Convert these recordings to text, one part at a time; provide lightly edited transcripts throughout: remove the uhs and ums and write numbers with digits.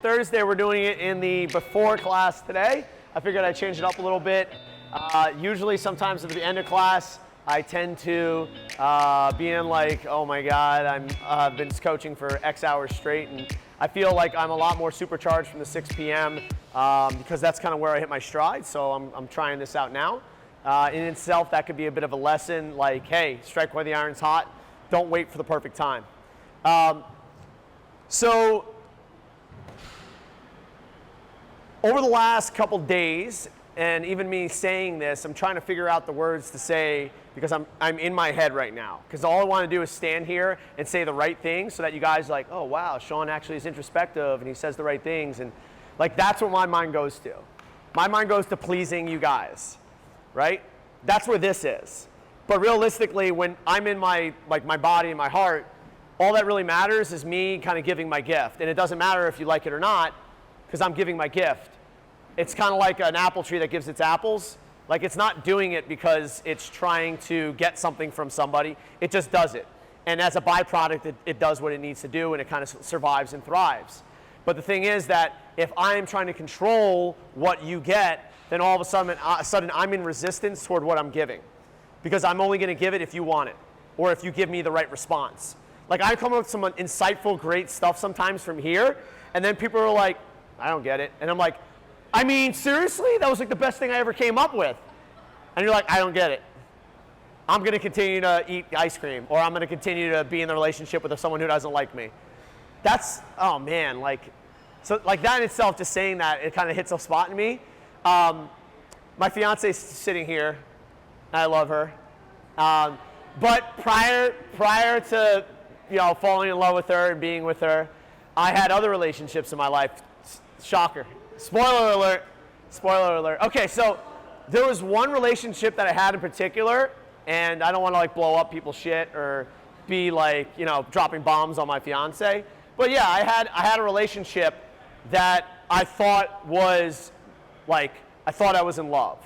Thursday. We're doing it in the before class today. I figured I'd change it up a little bit. Usually, sometimes at the end of class, I tend to be in like, oh my God, I've been coaching for X hours straight, and I feel like I'm a lot more supercharged from the 6 p.m. Because that's kind of where I hit my stride. So I'm trying this out now. In itself, that could be a bit of a lesson, like, hey, strike while the iron's hot. Don't wait for the perfect time. So over the last couple days, and even me saying this, I'm trying to figure out the words to say because I'm in my head right now. Because all I want to do is stand here and say the right things so that you guys are like, oh wow, Sean actually is introspective and he says the right things. And like that's what my mind goes to. My mind goes to pleasing you guys, right? That's where this is. But realistically, when I'm in my body and my heart, all that really matters is me kind of giving my gift. And it doesn't matter if you like it or not, because I'm giving my gift. It's kind of like an apple tree that gives its apples. Like it's not doing it because it's trying to get something from somebody. It just does it. And as a byproduct, it does what it needs to do, and it kind of survives and thrives. But the thing is that if I'm trying to control what you get, then all of a sudden I'm in resistance toward what I'm giving. Because I'm only going to give it if you want it, or if you give me the right response. Like I come up with some insightful, great stuff sometimes from here, and then people are like, I don't get it. And I'm like, I mean, seriously? That was like the best thing I ever came up with. And you're like, I don't get it. I'm going to continue to eat ice cream, or I'm going to continue to be in the relationship with someone who doesn't like me. That's, oh man, so that in itself, just saying that, it kind of hits a spot in me. My fiance's sitting here, and I love her. But prior to falling in love with her and being with her, I had other relationships in my life. Shocker. Spoiler alert. Spoiler alert. Okay, so there was one relationship that I had in particular, and I don't want to like blow up people's shit or be like, dropping bombs on my fiance. But yeah, I had a relationship that I thought was like, I thought I was in love.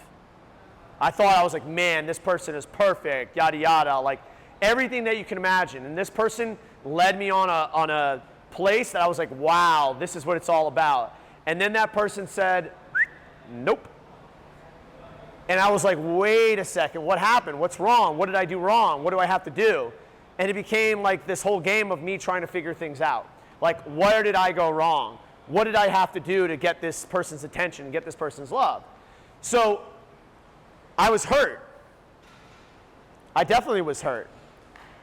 I thought I was like, man, this person is perfect, yada yada, like everything that you can imagine. And this person led me on a place that I was like, wow, this is what it's all about. And then that person said, nope. And I was like, wait a second, what happened? What's wrong? What did I do wrong? What do I have to do? And it became like this whole game of me trying to figure things out. Like, where did I go wrong? What did I have to do to get this person's attention and get this person's love? So I was hurt. I definitely was hurt.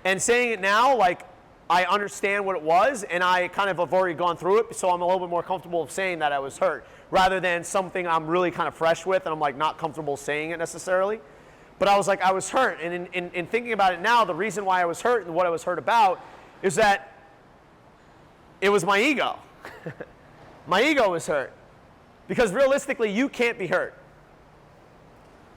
And saying it now, like, I understand what it was, and I kind of have already gone through it, so I'm a little bit more comfortable of saying that I was hurt, rather than something I'm really kind of fresh with, and I'm like not comfortable saying it necessarily. But I was like, I was hurt, and in thinking about it now, the reason why I was hurt and what I was hurt about is that it was my ego. My ego was hurt. Because realistically, you can't be hurt.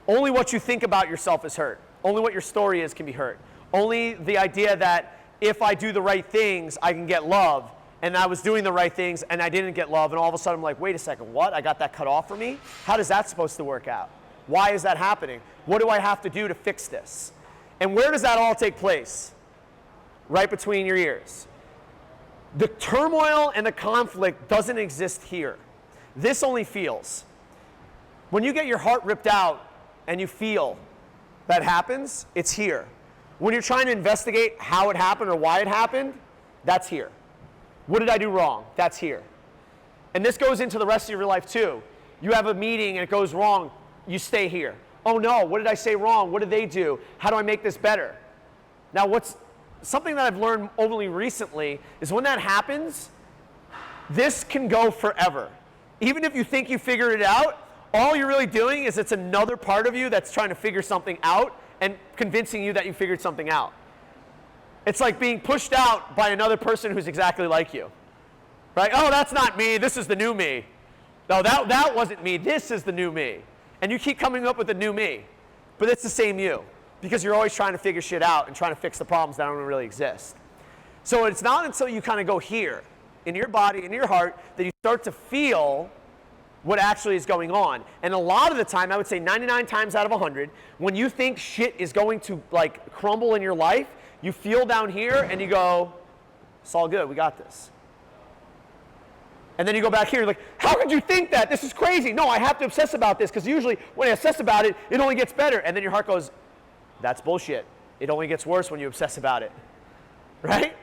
Only what you think about yourself is hurt. Only what your story is can be hurt. Only the idea that if I do the right things, I can get love. And I was doing the right things and I didn't get love. And all of a sudden I'm like, wait a second, what? I got that cut off from me? How is that supposed to work out? Why is that happening? What do I have to do to fix this? And where does that all take place? Right between your ears. The turmoil and the conflict doesn't exist here. This only feels. When you get your heart ripped out and you feel that happens, it's here. When you're trying to investigate how it happened or why it happened, that's here. What did I do wrong? That's here. And this goes into the rest of your life too. You have a meeting and it goes wrong, you stay here. Oh no, what did I say wrong? What did they do? How do I make this better? Now something that I've learned only recently is when that happens, this can go forever. Even if you think you figured it out, all you're really doing is it's another part of you that's trying to figure something out and convincing you that you figured something out. It's like being pushed out by another person who's exactly like you. Right? Oh, that's not me. This is the new me. No, that wasn't me. This is the new me. And you keep coming up with a new me. But it's the same you. Because you're always trying to figure shit out and trying to fix the problems that don't really exist. So it's not until you kind of go here, in your body, in your heart, that you start to feel what actually is going on. And a lot of the time, I would say 99 times out of 100, when you think shit is going to like crumble in your life, you feel down here and you go, it's all good, we got this. And then you go back here, you're like, how could you think that? This is crazy. No, I have to obsess about this because usually when I obsess about it, it only gets better. And then your heart goes, that's bullshit. It only gets worse when you obsess about it, right?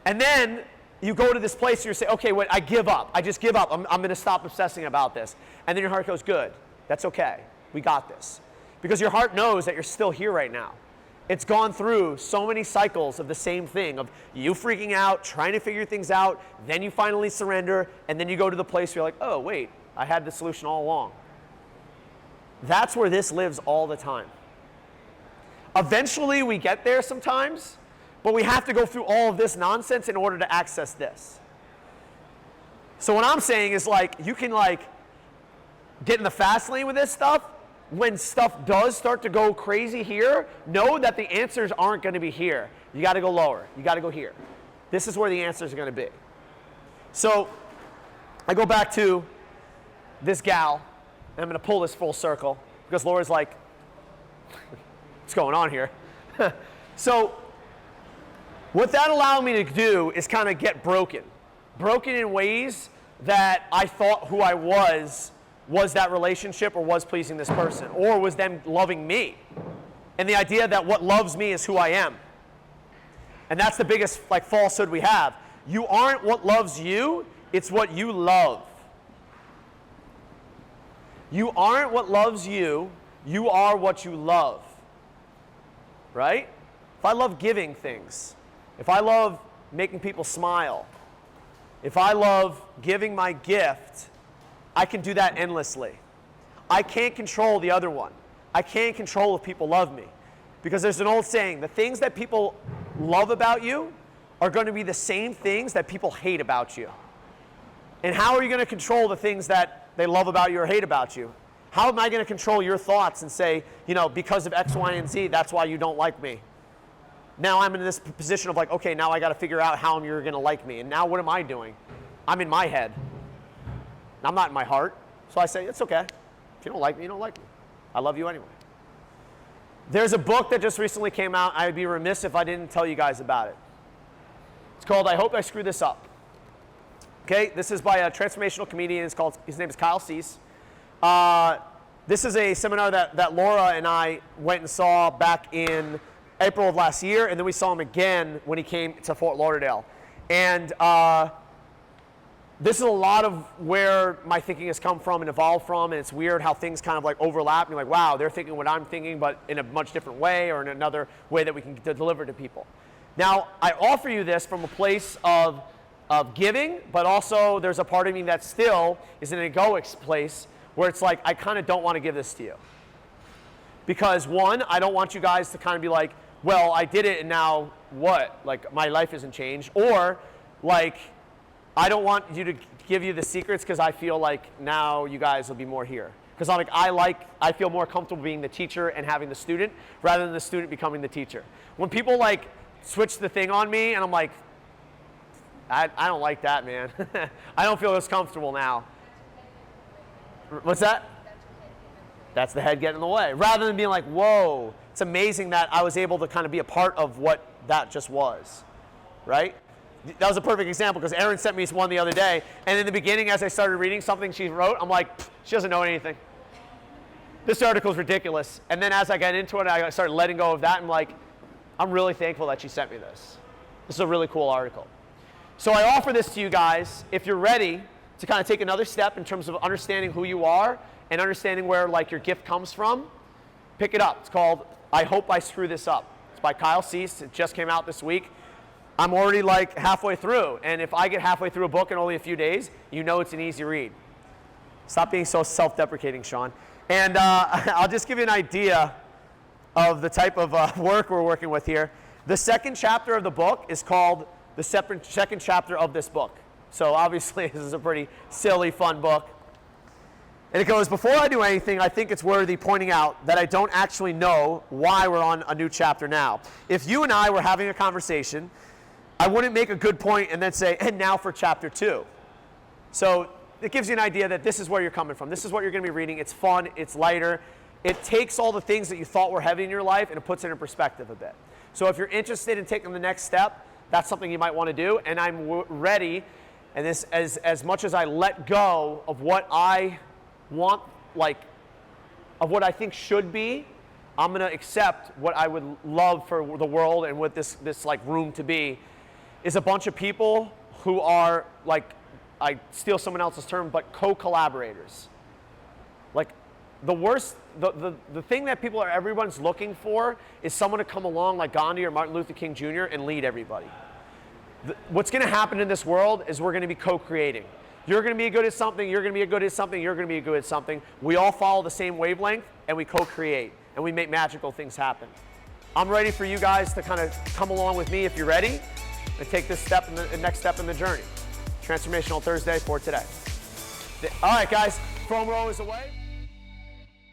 And then you go to this place where you say, okay, wait, I give up. I just give up. I'm going to stop obsessing about this. And then your heart goes, good. That's okay. We got this. Because your heart knows that you're still here right now. It's gone through so many cycles of the same thing, of you freaking out, trying to figure things out, then you finally surrender, and then you go to the place where you're like, oh, wait, I had the solution all along. That's where this lives all the time. Eventually we get there sometimes, but we have to go through all of this nonsense in order to access this. So what I'm saying is like, you can like get in the fast lane with this stuff. When stuff does start to go crazy here, know that the answers aren't going to be here. You got to go lower. You got to go here. This is where the answers are going to be. So I go back to this gal, and I'm going to pull this full circle because Laura's like, what's going on here? So what that allowed me to do is kind of get broken. Broken in ways that I thought who I was that relationship or was pleasing this person or was them loving me. And the idea that what loves me is who I am. And that's the biggest like falsehood we have. You aren't what loves you, it's what you love. You aren't what loves you, you are what you love. Right? If I love giving things, if I love making people smile, if I love giving my gift, I can do that endlessly. I can't control the other one. I can't control if people love me. Because there's an old saying, the things that people love about you are going to be the same things that people hate about you. And how are you going to control the things that they love about you or hate about you? How am I going to control your thoughts and say, you know, because of X, Y, and Z, that's why you don't like me? Now I'm in this position of like, okay, now I got to figure out how you're going to like me. And now what am I doing? I'm in my head. I'm not in my heart. So I say, it's okay. If you don't like me, you don't like me. I love you anyway. There's a book that just recently came out. I'd be remiss if I didn't tell you guys about it. It's called I Hope I Screw This Up. Okay, this is by a transformational comedian. His name is Kyle Cease. This is a seminar that Laura and I went and saw back in April of last year, and then we saw him again when he came to Fort Lauderdale. And this is a lot of where my thinking has come from and evolved from, and it's weird how things kind of like overlap. And you're like, wow, they're thinking what I'm thinking, but in a much different way or in another way that we can deliver to people. Now, I offer you this from a place of giving, but also there's a part of me that still is in an egoic place where it's like, I kind of don't want to give this to you. Because one, I don't want you guys to kind of be like, well, I did it and now what? Like, my life isn't changed. Or like, I don't want you to give you the secrets because I feel like now you guys will be more here. Because I feel more comfortable being the teacher and having the student rather than the student becoming the teacher. When people like switch the thing on me and I'm like, I don't like that, man. I don't feel as comfortable now. What's that? That's the head getting in the way. Rather than being like, whoa, it's amazing that I was able to kind of be a part of what that just was, right? That was a perfect example because Erin sent me one the other day, and in the beginning as I started reading something she wrote, I'm like, she doesn't know anything. This article is ridiculous. And then as I got into it, I started letting go of that. I'm like, I'm really thankful that she sent me this. This is a really cool article. So I offer this to you guys if you're ready to kind of take another step in terms of understanding who you are and understanding where like your gift comes from. Pick it up. It's called I Hope I Screw This Up. It's by Kyle Cease. It just came out this week. I'm already like halfway through, and if I get halfway through a book in only a few days, you know it's an easy read. Stop being so self-deprecating, Sean. And I'll just give you an idea of the type of work we're working with here. The second chapter of the book is called the second chapter of this book. So obviously this is a pretty silly, fun book. And it goes, before I do anything, I think it's worthy pointing out that I don't actually know why we're on a new chapter now. If you and I were having a conversation, I wouldn't make a good point and then say, and now for chapter 2. So it gives you an idea that this is where you're coming from. This is what you're going to be reading. It's fun. It's lighter. It takes all the things that you thought were heavy in your life and it puts it in perspective a bit. So if you're interested in taking the next step, that's something you might want to do. And I'm ready And this, as much as I let go of what I want, like, of what I think should be, I'm gonna accept what I would love for the world and what this like room to be, is a bunch of people who are, like, I steal someone else's term, but co-collaborators. Like, the worst, the thing that everyone's looking for is someone to come along like Gandhi or Martin Luther King Jr. and lead everybody. What's gonna happen in this world is we're gonna be co-creating. You're gonna be good at something, you're gonna be good at something, you're gonna be good at something. We all follow the same wavelength and we co-create and we make magical things happen. I'm ready for you guys to kind of come along with me if you're ready and take this step, the next step in the journey. Transformational Thursday for today. All right, guys, foam roll is away.